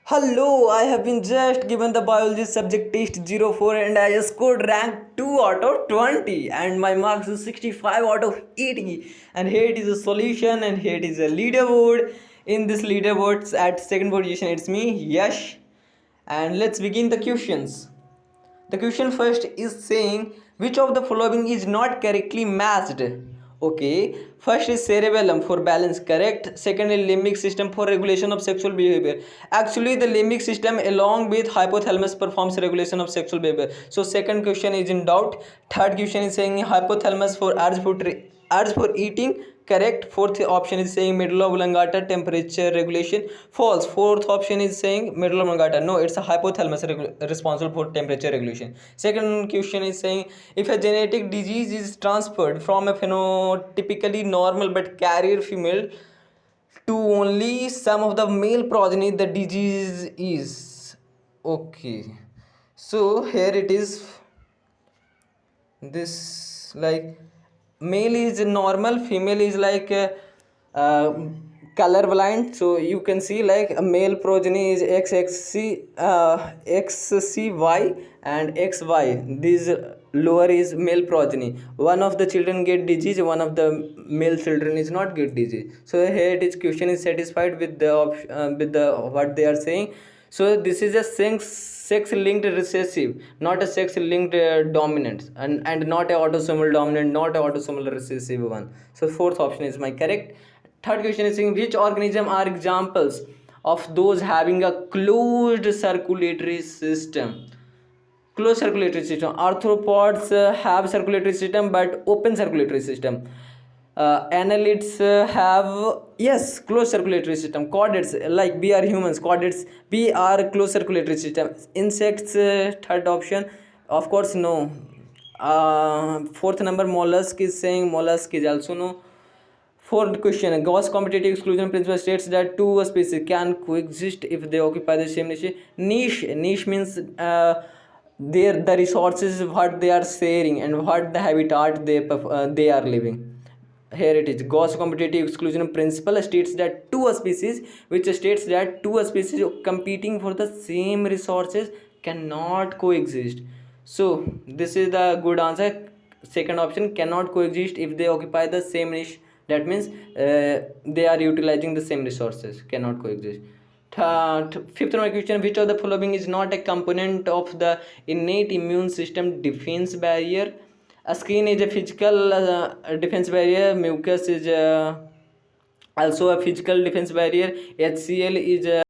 Hello, I have been just given the biology subject test 04 and I scored rank 2 out of 20 and my marks is 65 out of 80. And here it is a solution and here it is a leaderboard. In this leaderboard at second position it's me, Yash. And let's begin the questions. The question first is saying which of the following is not correctly matched. Okay, first is cerebellum for balance, correct. Second is limbic system for regulation of sexual behavior. Actually, the limbic system along with hypothalamus performs regulation of sexual behavior. So second question is in doubt. Third question is saying hypothalamus for urge for eating, correct. Fourth option is saying medulla oblongata temperature regulation, false. Fourth option is saying medulla oblongata, no, it's a hypothalamus responsible for temperature regulation. Second question is saying if a genetic disease is transferred from a phenotypically normal but carrier female to only some of the male progeny, the disease is okay. So here it is, this like male is normal, female is like uh, color blind. So you can see like a male progeny is xcy and xy. This lower is male progeny. One of the children get disease, one of the male children is not get disease. So here it is, question is satisfied with the with the what they are saying. So this is a sex linked recessive, not a sex linked dominant, and not a autosomal dominant, not a autosomal recessive one. So fourth option is my correct. Third question is saying which organism are examples of those having a closed circulatory system. Closed circulatory system. Arthropods have circulatory system but open circulatory system. Annelids have, yes, closed circulatory system. Chordates, like we are humans, chordates, we are closed circulatory system. Insects, third option, of course no. Fourth number mollusk is saying mollusk is also no. Fourth question, Gauss competitive exclusion principle states that two species can coexist if they occupy the same niche. Niche means the resources what they are sharing and what the habitat they are living. Here it is, Gauss competitive exclusion principle states that two species, which states that two species competing for the same resources cannot coexist. So this is the good answer. Second option, cannot coexist if they occupy the same niche. That means they are utilizing the same resources, cannot coexist. Fifth number question, which of the following is not a component of the innate immune system defense barrier? A skin is a physical defense barrier, mucus is also a physical defense barrier, HCl is